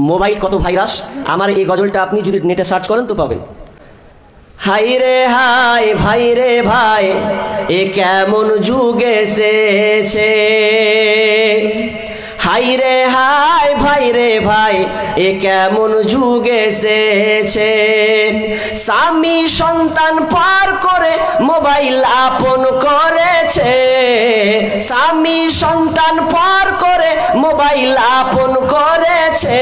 Mobile কত virus. আমার এই গজলটা আপনি যদি নেটে সার্চ করেন তো পাবেন। হাই রে হাই ভাই রে ভাই, এ কেমন যুগ এসেছে। হাই রে হাই ভাই রে ভাই, এ কেমন যুগ এসেছে। স্বামী সন্তান পার করে মোবাইল আপন করেছে। স্বামী সন্তান পার করে মোবাইল আপন করেছে।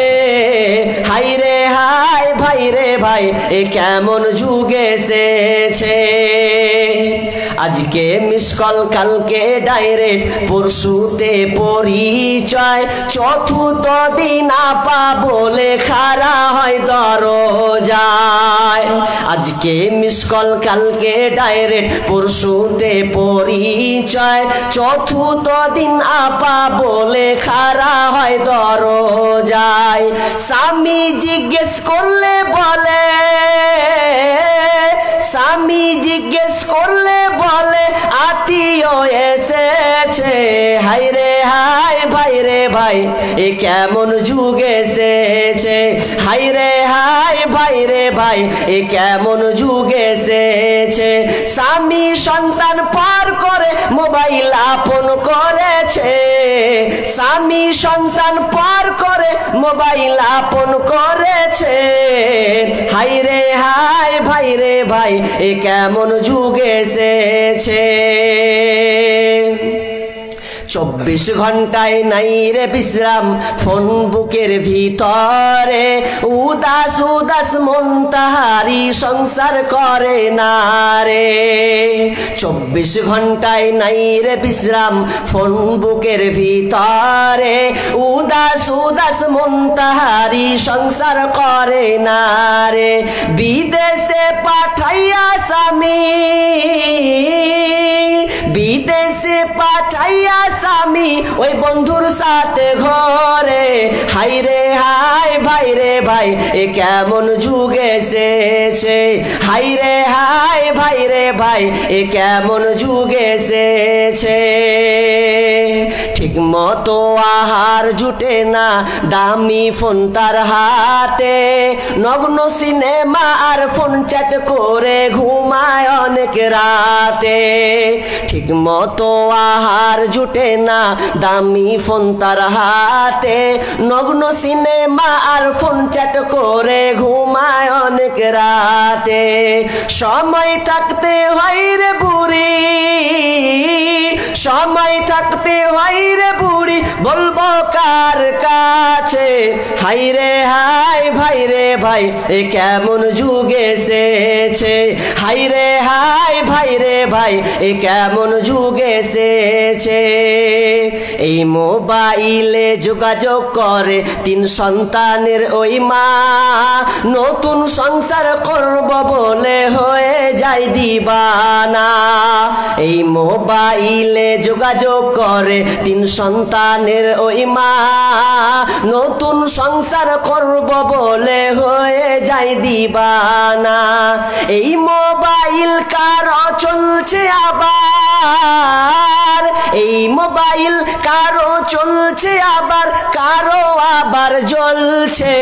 হাই রে হাই ভাই রে ভাই, এ কেমন যুগ এসেছে। আজকে মিস কল কালকে ডাইরেক্ট, পরশুতে পরিচয়, চতুর্থ দিন আপা বলে খাড়া হয় দরজায়। আজকে মিস কল কালকে ডাইরেক্ট, পরশুতে পরিচয়, চতুর্থ দিন আপা বলে খাড়া হয় দরজায়। স্বামী জিজ্ঞেস করলে বলে, স্বামী জিজ্ঞেস করলে বলে আত্মীয় এসেছে। হাই রে হাই ভাই রে ভাই, এ কেমন যুগ এসেছে। হাই রে হাই ভাই রে ভাই, এ কেমন যুগ এসেছে। স্বামী সন্তান পার করে মোবাইল আপন করেছে। স্বামী সন্তান পার করে মোবাইল আপন করেছে। হাই রে হাই ভাই রে ভাই, এ কেমন যুগ এসেছে। 24 ঘন্টায় নাই রে বিশ্রাম, ফোন বুকের ভিতরে। উদাস উদাস মন তাহারি সংসার করে না রে। 24 ঘন্টায় নাই রে বিশ্রাম, ফোন বুকের ভিতরে। উদাস উদাস মন তাহারি সংসার করে না রে। বিদেশে পাঠাইয়া স্বামী, বিদেশে পাঠাইয়া স্বামী ওই বন্ধুর সাথে ঘরে। হাই রে হাই ভাই রে ভাই, এ কেমন যুগ এসেছে। হাই রে হাই ভাই রে ভাই, এ কেমন যুগ এসেছে। ঠিক মতো আহার জুটে না, দামি ফোন তার হাতে। নগ্ন সিনেমা আর ফোন চ্যাট করে ঘুমায় অনেক রাতে। ঠিক মতো আহার জুটে না, দামি ফোন তার হাতে। নগ্ন সিনেমা আর ফোন চ্যাট করে ঘুমায় অনেক রাতে। সময় থাকতে হয় রে বুড়ি, সময় থাকতে হয় রে বুড়ি, বলবো কার কাছে। হাই রে হাই ভাই রে ভাই, এ কেমন যুগ এসেছে। হাই রে হাই ভাই রে ভাই, এ কেমন যুগ এসেছে। এই মোবাইলে যোগাযোগ করে 3 সন্তানের ওই মা। নতুন সংসার করব বলে হয়ে যায় দিবানা। এই মোবাইলে যোগাযোগ করে 3 সন্তানের ওই মা। নতুন সংসার করব বলে হয়ে যায় দিবানা। এই মোবাইল কারো চলছে আবার, এই মোবাইল কারো চলছে আবার, কারো আবার জ্বলছে।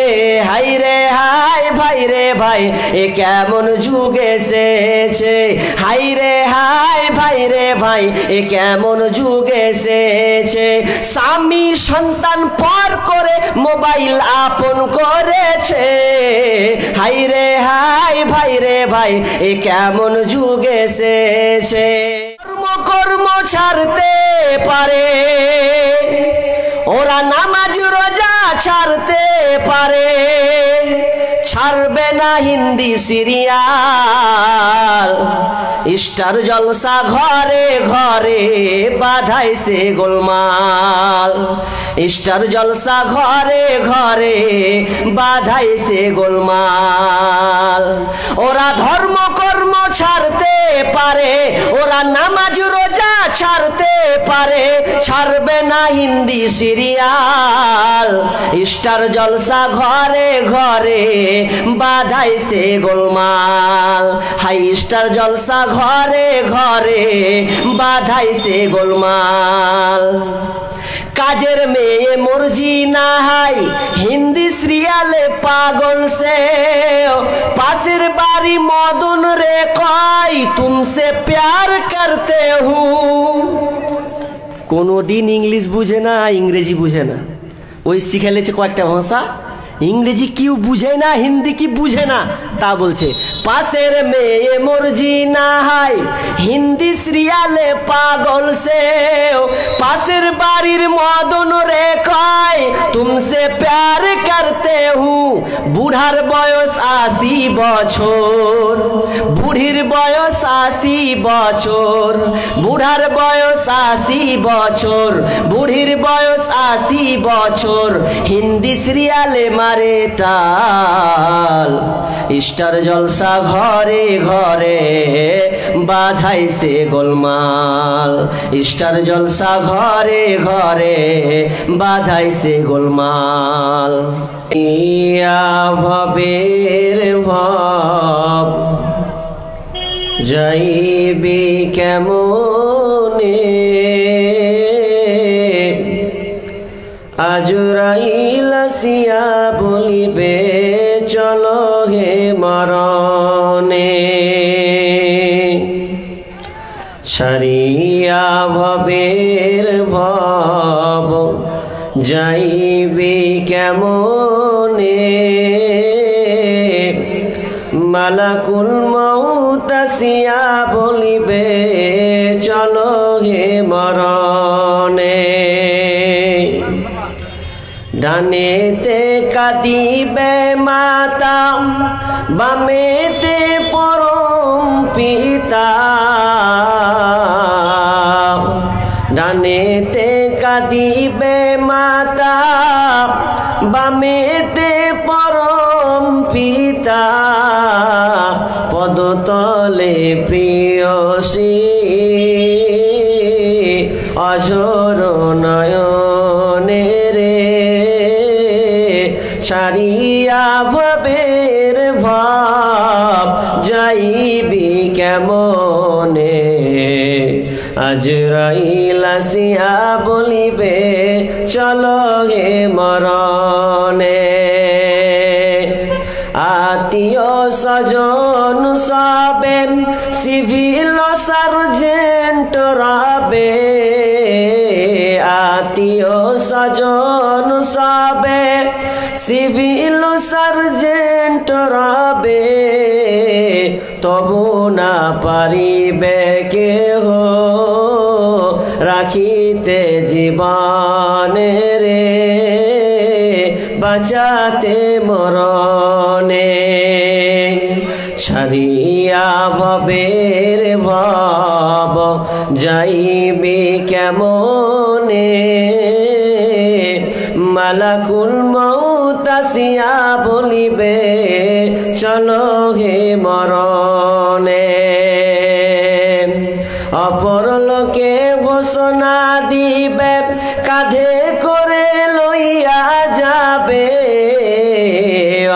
হাই রে হাই ভাই রে ভাই, এ কেমন যুগ এসেছে। হাই রে হাই ভাই রে ভাই, এ কেমন যুগ এসেছে। স্বামী সন্তান পার করে মোবাইল আপন করেছে। হাই রে হাই ভাই রে ভাই, এ কেমন যুগ এসেছে। কর্ম কর্ম ছাড়তে পারে, ওরা নামাজ রোজা ছাড়তে পারে। ছাড়বে না হিন্দি সিরিয়াল, স্টার জলসা ঘরে ঘরে বাধাইছে গোলমাল। স্টার জলসা ঘরে ঘরে বাধাইছে গোলমাল। ওরা ধর্ম কর্ম ছাড়তে পারে, ওরা নামাজ রোজা ছাড়তে পারে। ছাড়বে না হিন্দি সিরিয়াল, স্টার জলসা ঘরে ঘরে বাধাইছে গোলমাল। হাই স্টার জলসা ঘরে ঘরে বাধাইছে গোলমাল। কাজের মেয়ে মর্জি না হাই হিন্দি সিরিয়ালে পাগল সে পাশের বাড়ি মদন রে কয় তুমসে প্যার করতে হুঁ কোনোদিন ইংলিশ বুঝে না ইংরেজি বুঝে না ওই শিখে লেছে কয়েকটা ভাষা ইংরেজি কি বুঝে না হিন্দি কি বুঝে না তা বলছে পাশের মেয়ে মর্জি না হাই হিন্দি সিরিয়ালে পাগল সে পাশের বাড়ির মদন রে কয় তুমসে প্যার করতে হুঁ বুড়ার বয়স 80 বছর বুড়ির বয়স 80 বছর বুড়ার বয়স 80 বছর বুড়ির বয়স 80 বছর হিন্দি সিরিয়ালে মারে টাল স্টার জলসা ঘরে ঘরে বাধাইছে গোলমাল স্টার জলসা ঘরে ঘরে বাধাইছে গোলমাল ইয়া ভবের ভব যাইবি কেমনে আজরাইল আসিয়া বলিবে চলো হে মরণে ছাড়িয়া ভবের ভব যাইবি কেমনে মালাকুল মউত আসিয়া বলিবে চলো হে মরণে ডানেতে কাঁদিবে মাতা বামেতে পরম পিতা ডানেতে কাঁদিবে মাতা বামেতে পরম পিতা পদতলে প্রিয়সী অঝর নয়নে রে ছাড়িয়া ভবের ভাব যাইবি কেমনে আজরাইল আসিয়া বলিবে চলো হে মরণে আত্মীয় স্বজন সবে সিভিল সার্জেন্ট রবে আত্মীয় স্বজন সবে সিভিল সার্জেন্ট রবে তবু না পারিবে কেহ রাখিতে জীবনে রে বাঁচাতে মরণে ছাড়িয়া ভবের ভব যাইবি কেমনে মালাকুল মউত আসিয়া বলিবে চলো হে মরণে অপর লোকে ঘোষণা দিবে কাঁধে করে লইয়া যাবে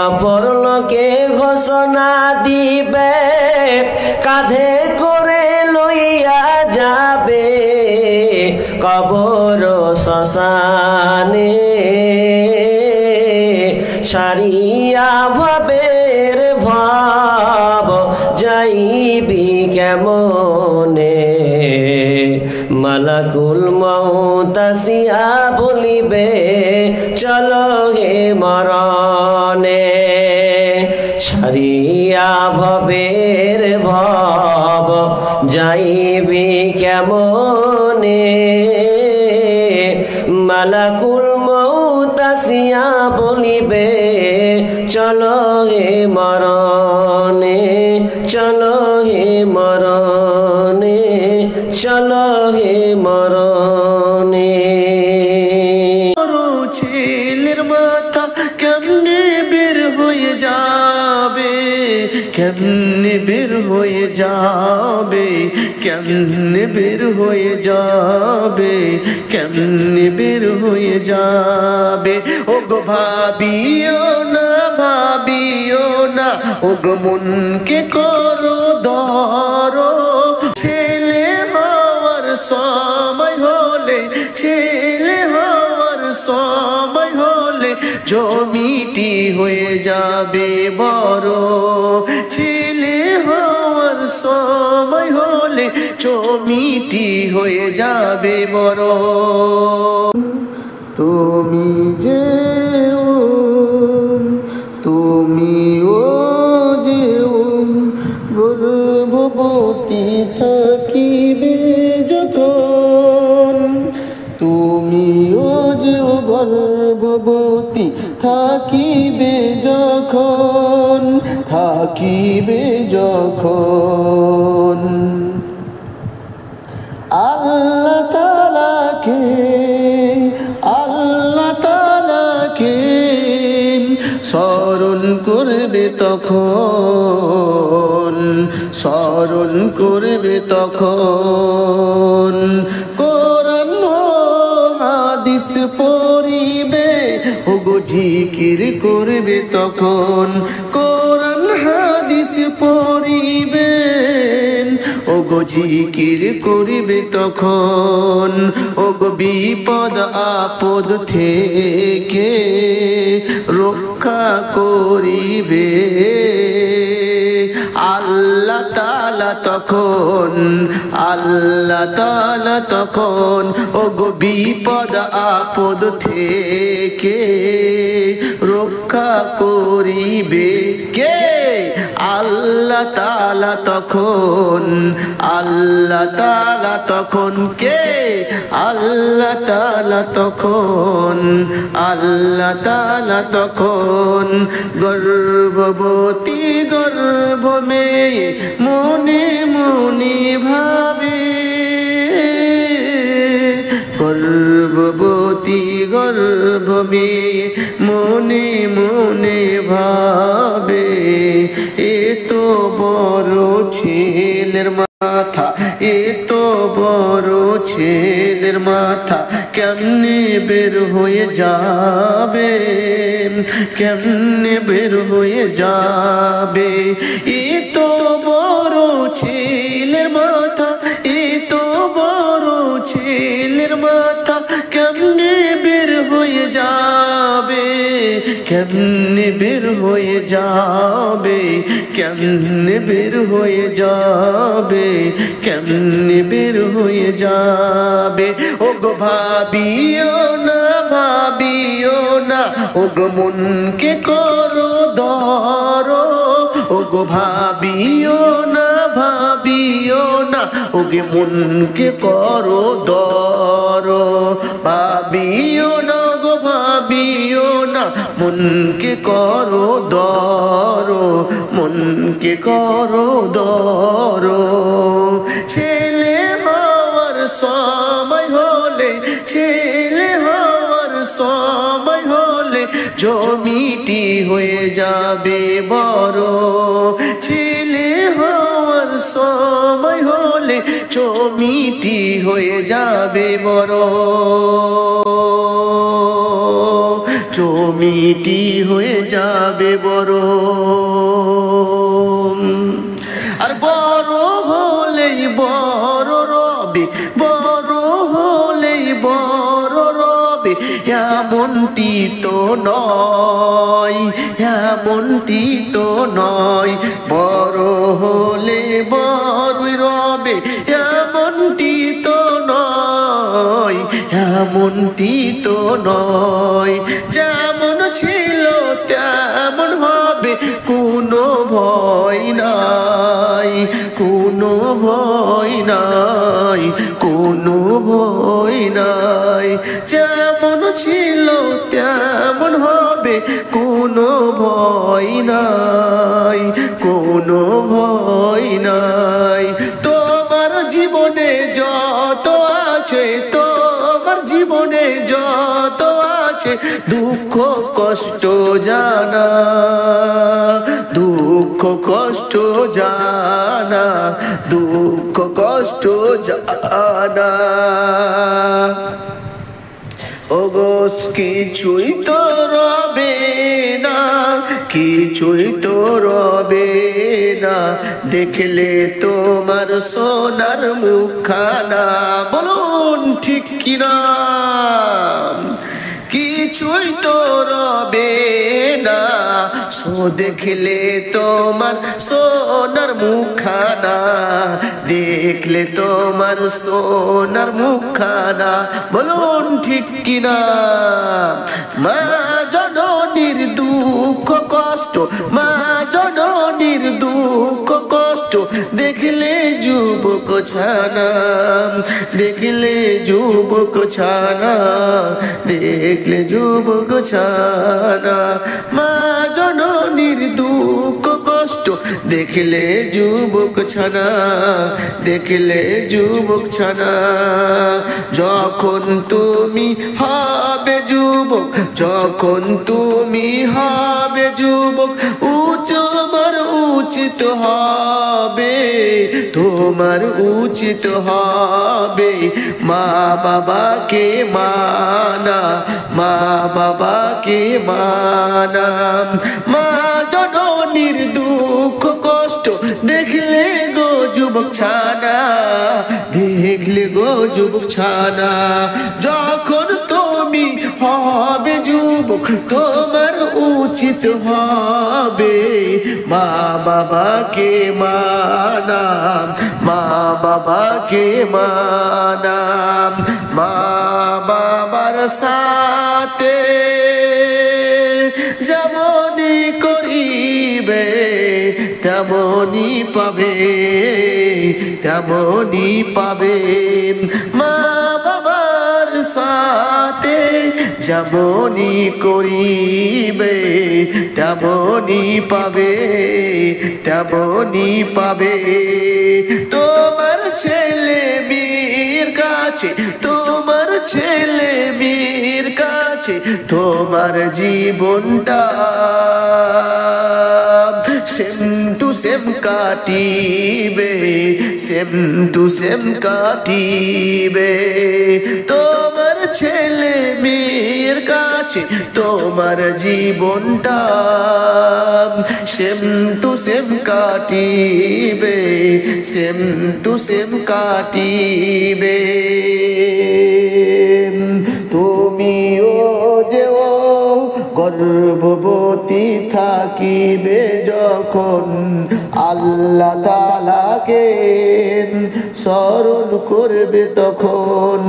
অপর লোকে ঘোষণা দিবে কাঁধে করে লইয়া যাবে কবর শ্মশানে ছাড়িয়া ভবের ভাব যাইবি কেমনে মালাকুল মউত আসিয়া বলিবে চলো হে মরণে ছাড়িয়া ভবের ভব যাইবি কেমনে মালাকুল মউত আসিয়া বলিবে চলো হে মরণে চলো হে মরণে চলো হে মরণে ছেলের মাথা কেমনে বের হয়ে যাবে কেমনে বের হয়ে যাবে কেমনে বের হয়ে যাবে কেমনে বের হয়ে যাবে ওগো ভাবিও না ওগো মনকে করো ধরো ছেলে হওয়ার সময় হলে ছেলে হয়ে যাবে বড়, ছেলে হওয়ার সময় হলে চমিটি হয়ে যাবে বড়। তুমি যে তুমিও যে গর্ভবতী থাকিবে যখন, তুমিও যে গর্ভবতী থাকিবে যখন, থাকিবে যখন আল্লাহ তাআলাকে স্মরণ করবে তখন, স্মরণ করবে তখন কোরআন হাদিস পড়িবে ওগো জিকির করবে তখন, কোরআন হাদিস পড়িবে ওগো জিকির করিবে তখন, ওগো বিপদ আপদ থেকে রক্ষা করিবে আল্লাহ তাআলা তখন, আল্লাহ তাআলা তখন ওগো বিপদ আপদ থেকে রক্ষা করিবে কে? আল্লাহ তাআলা তখন, আল্লাহ তাআলা তখন কে? আল্লাহ তাআলা তখন, আল্লাহ তাআলা তখন গর্ভবতী গর্ভ মেয়ে মনে মনে ভাবে, গর্ভবতী গর্ভ মেয়ে মনে মনে ভাবে, এত বড় ছেলের মাথা, এত বড় ছেলের মাথা কেমনে বের হয়ে যাবে, কেমনে বের হয়ে যাবে? এত বড় ছেলের মাথা, এত বড় ছেলের মাথা কেমনে বের হয়ে যাবে, কেমনে বের হয়ে যাবে, কেমনে বের হয়ে যাবে, কেমনে বের হয়ে যাবে? ওগো ভাবিও না, ভাবিও না, ওগো মনকে করো ধরো, ওগো ভাবিও না, ভাবিও না, ওগে মনকে করো ধরো, ভাবিও না গো ভাবিও না, মনকে করো ধরো, মনকে করো ধরো। ছেলে হওয়ার সময় হলে, ছেলে হওয়ার সময় হলে জমিটি হয়ে যাবে বড়, ছেলে হওয়ার সময় হলে জমিটি হয়ে যাবে বড়, জমিটি হয়ে যাবে বড়। আর বড় হলেই বড় রবে, বড় হলেই বড় রবে এমনটি তো নয়, এমনটি তো নয়, বড় হলে বড়ই রবে এমনটি তো নয়, এমনটি তো নয়, যেমন ছিল তেমন হবে কোনো ভয় নাই, কোনো ভয় নাই, কোনো ভয় নাই, যেমন ছিল তেমন হবে কোনো ভয় নাই, কোনো ভয় নাই। তোমার জীবনে যত আছে, তোমার জীবনে যত আছে দুঃখ কষ্ট জানা, দুঃখ কষ্ট জানা, দুঃখ কষ্ট জানা, ওগো কিছুই তো রবে না, কিছুই তো রবে না, দেখলে তোমার সোনার মুখখানা, বলুন ঠিক কিনা? কিছুই তো রবে না, দেখলে তোমার সোনার মুখখানা, দেখলে তোমার সোনার মুখখানা, বলুন ঠিক কিনা। মা জননীর দুঃখ কষ্ট, মা জননীর দুঃখ কষ্ট, দেখলে যুবক ছানা, দেখলে যুবক ছানা, দেখলে যুবক ছানা। মা জননীর দুঃখ কষ্ট, দেখলে যুবক ছানা, দেখলে যুবক ছানা। যখন তুমি হবে যুবক, যখন তুমি হবে যুবক, তোমার উচিত হবে, তোমার উচিত হবে মা বাবাকে মানা, মা বাবাকে মানা। মা জননীর দুঃখ কষ্ট, দেখলে গো যুবক ছানা, দেখলে গো যুবক ছানা। যখন তুমি হবে যুবক, তোমার উচিত হবে মা বাবাকে মানা, মা বাবাকে মানা। মা বাবার সাথে যেমনই করিবে, তেমনই পাবে, তেমনই পাবে। মা বাবার সাথে যেমনই করিবে, তেমনই পাবে, তেমনই পাবে। তোমার ছেলে মেয়ের কাছে, তোমার ছেলে মেয়ের কাছে তোমার জীবনটা সেম টু সেম কাটিবে, সেম টু সেম কাটিবে। তোমার ছেলে মেয়ের কাছে তোমার জীবনটা সেম টু সেম কাটিবে, সেম টু সেম কাটিবে। তুমিও যেও গর্ভবতী থাকিবে যখন, আল্লাহ তাআলাকে স্মরণ করবে তখন।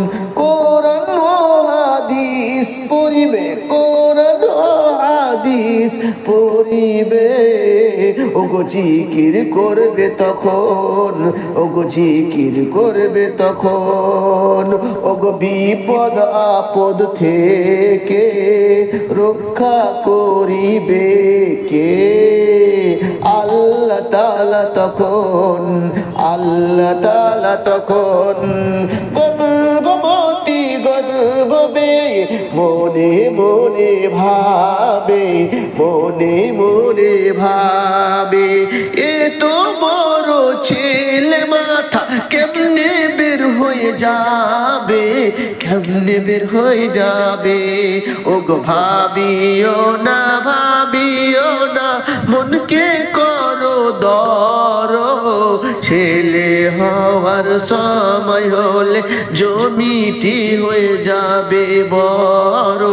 কোরআন ও হাদিস পড়িবে, কোরআন ও হাদিস পড়িবে, ওগো জিকির করবে তখন, ওগো জিকির করবে তখন। ওগো বিপদ আপদ থেকে রক্ষা করিবে কে? আল্লাহ তাআলা তখন, আল্লাহ তাআলা তখন। গর্ভবতী গর্ভবে মনে মনে ভাবে, মনে মনে ভাবে, এ তো বড় ছেলের মাথা কেমনে বের হয়ে যাবে, কেমনে বের হয়ে যাবে। ওগো ভাবিও না, ভাবিও না, মনকে করো দর, ছেলে হওয়ার সময় হলে জমিটি হয়ে যাবে বড়,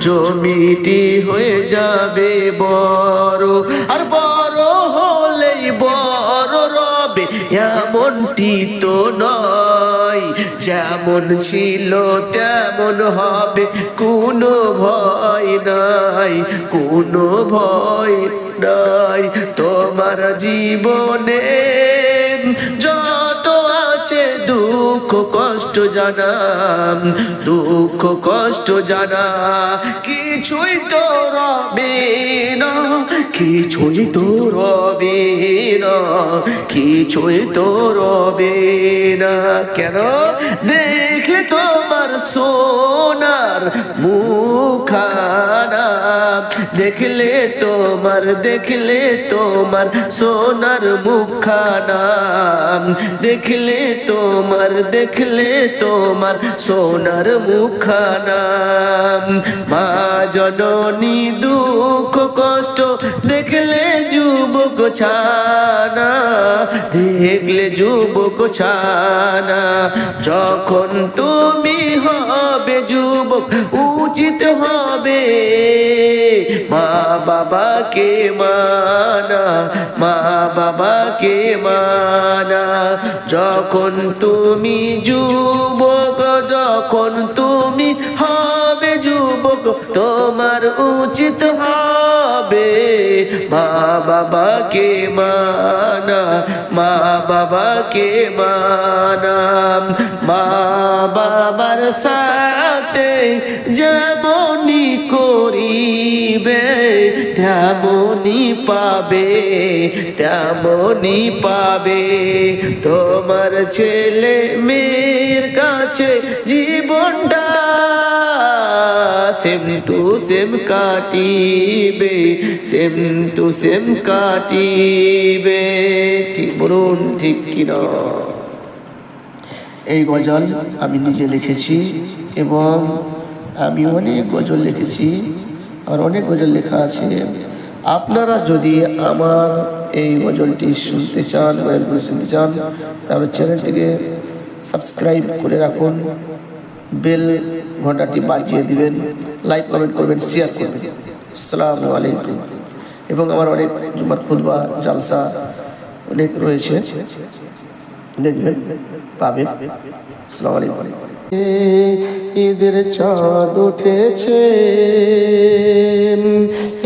জমিটি হয়ে যাবে বড়। আর বড় হলেই বড় রবে এমনটি তো নয়, যেমন ছিল তেমন হবে, কোনো ভয় নাই, কোনো ভয় নাই। তোমার জীবনে যত আছে দুঃখ কষ্ট জানা, দুঃখ কষ্ট জানা, কিছুই তো রবে না, কিছুই তো রবে না, কিছুই তো রবে না। কেন? দেখলে তোমার সোনার মুখখানা, দেখলে তোমার, দেখলে তোমার সোনার মুখখানা, দেখলে তোমার, দেখলে তোমার সোনার মুখখানা। মা জননী দুঃখ কষ্ট দেখলে যুবক ছানা, দেখলে যুবক ছানা। যখন তুমি হবে হবে যুবক উচিত হবে মা বাবাকে মানা, মা বাবাকে মানা। যখন তুমি যুবক, যখন তুমি হবে যুবক, তোমার উচিত হবে মা বাবাকে মানা, মা বাবাকে মানা। মা বাবার সাথে যেমনি করিবে তেমনি পাবে, তেমনি পাবে। তোমার ছেলে মেয়ের কাছে জীবনটা সেম টু সেম কাটিবে, সেম টু সেম কাটিবে। ঠিক বলুন, ঠিক কিনা? এই গজল আমি নিজে লিখেছি এবং আমি অনেক গজল লিখেছি, আর অনেক গজল লেখা আছে। আপনারা যদি আমার এই গজলটি শুনতে চান, গজলগুলো শুনতে চান, তাহলে চ্যানেলটিকে সাবস্ক্রাইব করে রাখুন, বেল ঘন্টাটি বাজিয়ে দিবেন, লাইক কমেন্ট করবেন, শেয়ার করবেন। আসসালামু আলাইকুম। এবং আমার অনেক জুমার খুতবা জালসা অনেক রয়েছে, দেখবেন, পাবেন। আসসালামু আলাইকুম। ঈদের চাঁদ উঠেছে,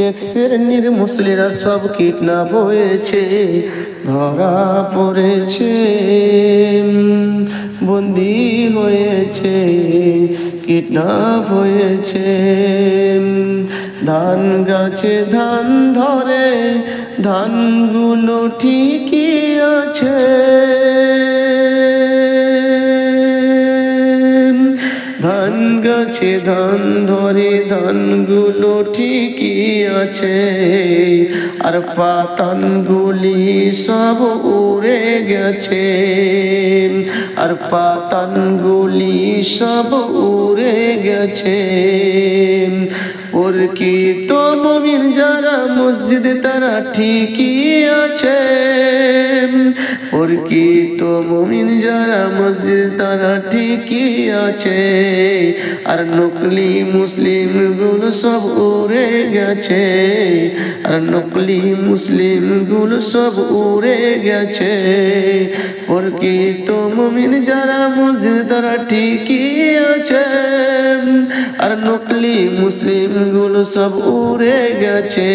এক শ্রেণীর মুসলিরা সব কিডন্যাপ হয়েছে, ধরা পড়েছে, বন্দি হয়েছে, কিডন্যাপ হয়েছে। ধান গাছে ধান ধরে, ধানগুলো ঠিকই আছে, ধান গাছে ধান ধরে, ধানগুলো ঠিকই আছে, আর পাতানগুলি সব উড়ে গেছে, আর পাতানগুলি সব উড়ে গেছে। প্রকৃত মুমিন যারা মসজিদে তারা ঠিকই আছে, প্রকৃত মুমিন যারা মসজিদ তারা ঠিকই আছে, আর নকলি মুসলিম গুলো সব উড়ে গেছে, আর নকলি মুসলিম গুলো সব উড়ে গেছে। প্রকৃত মুমিন যারা মসজিদ তারা ঠিকই আছে, আর নকলি মুসলিম গুলো সব উড়ে গেছে,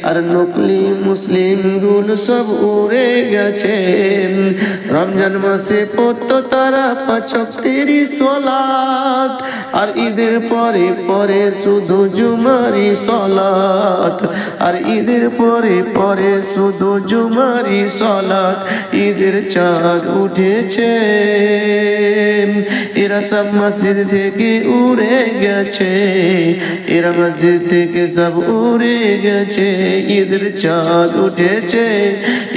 আর নকলি মুসলিম গুলো সব উড়ে গেছে। রমজান মাসে পড়তো তারা ৫ ওয়াক্তের সালাত, আর ঈদের পরে পরে শুধু জুমারি সালাত, আর ঈদের পরে পরে শুধু জুমারি সালাত। ঈদের চাঁদ উঠেছে, এরা সব মসজিদ থেকে উড়ে গেছে, এরা মসজিদ থেকে সব উড়ে গেছে। ঈদের চাঁদ উঠেছে,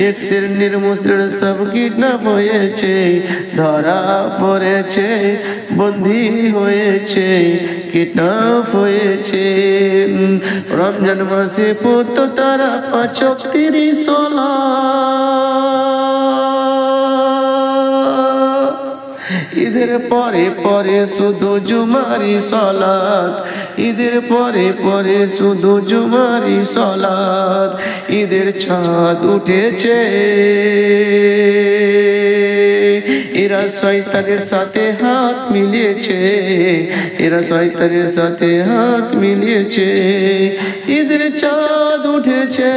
এক শ্রেণীর মুসলিম সব কিডন্যাপ হয়েছে, ধরা পড়েছে, বন্দী হয়েছে, কিডন্যাপ হয়েছে। রমজান মাসে পড়তো তারা ৫ ওয়াক্তের সালাত, ঈদের পরে পরে শুধু জুমারি সালাত, ঈদের পরে পরে শুধু জুমারি সালাত। ঈদের চাঁদ উঠেছে, এরা শয়তানের সাথে হাত মিলিয়েছে, এরা শয়তানের সাথে হাত মিলিয়েছে। ঈদের চাঁদ উঠেছে,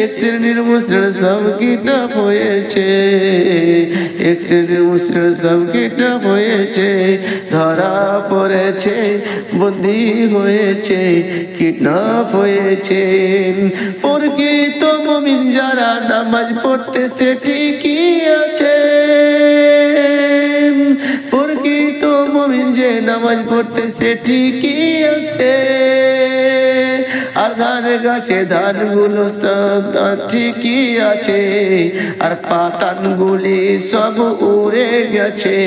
এক শ্রেণীর মুসলিম সব কিডন্যাপ হয়েছে, এক শ্রেণীর মুসলিম সব কিডন্যাপ হয়েছে, ধরা পড়েছে, বন্দী হয়েছে, কিডন্যাপ হয়েছে। প্রকৃত মুমিন যারা নামাজ পড়তেছে ঠিকই আছে, প্রকৃত মুমিন যে নামাজ পড়তেছে ঠিকই আছে, আর ধান গাছে ধানগুলো ঠিকই আছে, আর পাতানগুলি সব উড়ে গেছে,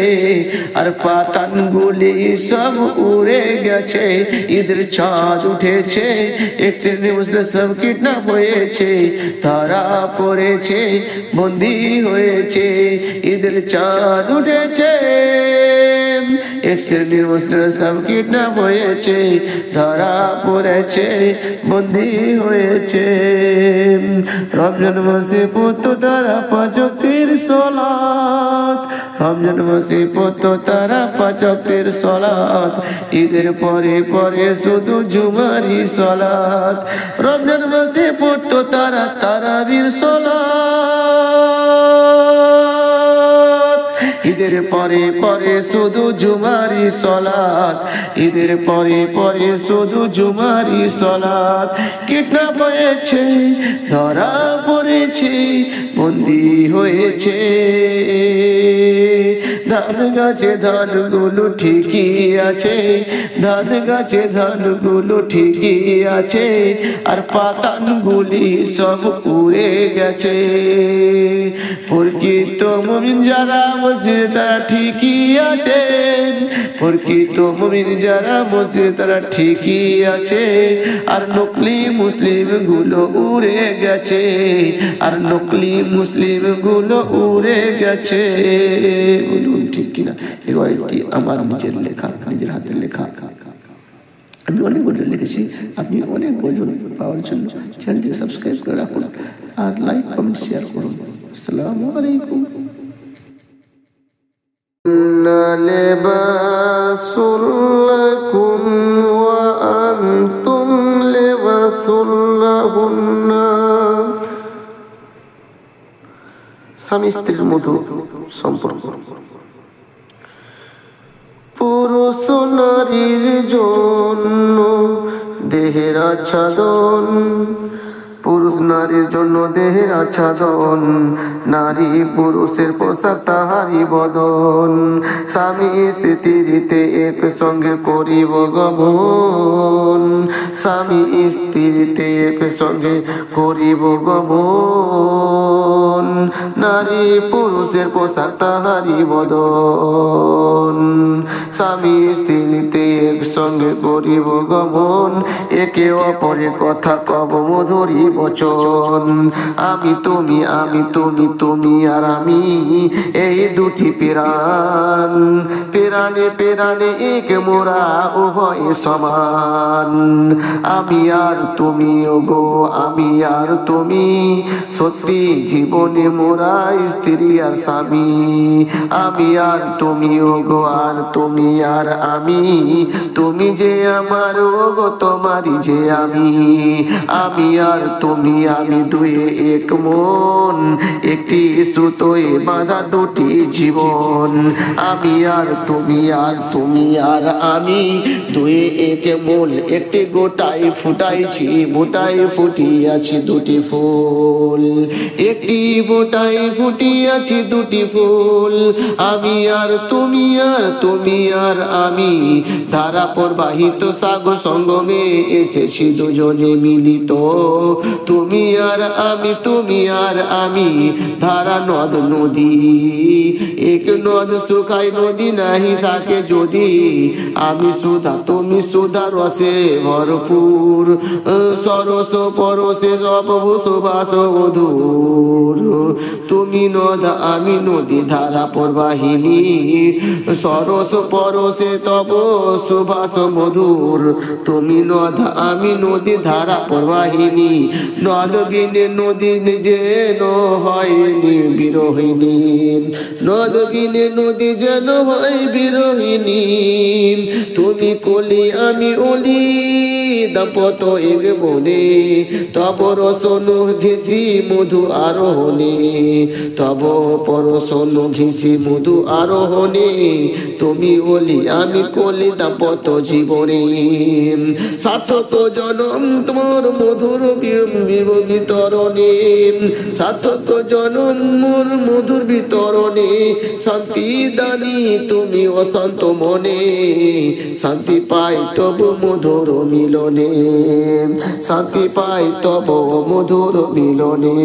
আর পাতানগুলি সব উড়ে গেছে। ঈদের চাঁদ উঠেছে, এক শ্রেণীর মুসলিম সব কিডন্যাপ হয়েছে, ধরা পড়েছে, বন্দী হয়েছে। ঈদের চাঁদ উঠেছে, এক শ্রেণীর মুসলিম সব কিডন্যাপ হয়েছে, ধরা পড়েছে, বন্দী হয়েছে। রমজান মাসে পড়তো তারা 5 ওয়াক্তের সালাত, রমজান মাসে পড়তো তারা 5 ওয়াক্তের সালাত। ঈদের পরে পরে শুধু জুমারি সালাত, রমজান মাসে পড়তো তারা তারাবির সালাত। ঈদের পরে পরে শুধু জুমারি সালাত, ঈদের পরে পরে শুধু জুমারি সালাত। কিডন্যাপ হয়েছে, ধরা পড়েছে, বন্দী হয়েছে। ধান গাছে ধানগুলো ঠিকই আছে, ধান গাছে ধানগুলো ঠিকই আছে, আর পাতানগুলি সব উড়ে গেছে। প্রকৃত মুমিন যারা মসজিদে তারা ঠিকই আছে, প্রকৃত মুমিন যারা মসজিদে তারা ঠিকই আছে, আর নকলি মুসলিম গুলো উড়ে গেছে, আর নকলি মুসলিম গুলো উড়ে গেছে। বলুন ঠিক কিনা? এটি আমার নিজের লেখা, নিজের হাতের লেখা। আমি অনেক গজল লিখেছি, আপনি অনেক গজল পাওয়ার জন্য চ্যানেলটি সাবস্ক্রাইব করে রাখুন আর লাইক কমেন্ট শেয়ার করুন। আসসালামু আলাইকুম। লিবাসুল লাকুম ওয়া আনতুম লিবাসুল লাহুন্না। স্বামী স্ত্রীর মধুর সম্পর্ক। পুরুষ নারীর জন্য দেহের আচ্ছাদন, পুরুষ নারীর জন্য দেহের আচ্ছাদন, নারী পুরুষের পোশাক তাহারি বদন। স্বামী স্ত্রীতে এক সঙ্গে করিব গমন, স্বামী স্ত্রীতে এক সঙ্গে করিব গমন, নারী পুরুষের পোশাক তাহারি বদন। স্বামী স্ত্রীতে এক সঙ্গে করিব গমন, একে অপরে কথা কব মধুরী বচন। আমি তুমি, আমি তুমি, তুমি আর আমি, এই দুটি প্রাণ, প্রাণে প্রাণে এক মোরা উভয়ে সমান। আমি আর তুমি ওগো, আমি আর তুমি, সত্যি জীবনে মোরা স্ত্রী আর স্বামী। আমি আর তুমি ওগো, আর তুমি আর আমি, তুমি যে আমার ওগো, তোমারই যে আমি। আমি আর তুমি, আমি দুয়ে এক মন, একটি সুতোয় বাঁধা দুটি জীবন। আমি আর তুমি, আর তুমি আর আমি, দুয়ে এক মন, একটি গোটাই ফুটাইছি, বোটাই ফুটিয়াছি দুটি ফুল, একটি বোটাই ফুটিয়াছি দুটি ফুল। আমি আর তুমি, আর তুমি আর আমি, ধারা প্রবাহিত সাগর সঙ্গমে এসেছি দুজনে মিলিত। তুমি আর আমি, তুমি আর আমি, ধারা নদ নদী, এক নদ শুকাই নদী নাহি থাকে যদি। আমি সুধা, তুমি সুধা, রসে ভরপুর, সরস পরশে সব সুবাস মধুর। তুমি নদ, আমি নদী, ধারা প্রবাহিনী, সরস পরশে তব সুবাস মধুর। তুমি নদ, আমি নদী, ধারা প্রবাহিনী, নদ বিনে নদী যেন হয়নি বিরোহিনী, নদ বিনে নদী যেন হয় বিরোহিনী। তুমি কলি, আমি অলি, দাম্পত্য এক বনে, তব রসন ঘেঁষি মধু আরোহণে, তব পরশন ঘেঁষি মধু আরোহণে। তুমি অলি, আমি কলি, দাম্পত্য জীবনে, সার্থক জনম তোমার মধুর বিতরণে, সার্থক জনম মোর মধুর বিতরণে। শান্তি দানি তুমি অশান্ত মনে, শান্তি পাই তব মধুর মিলনে, শান্তি পাই তব মধুর মিলনে।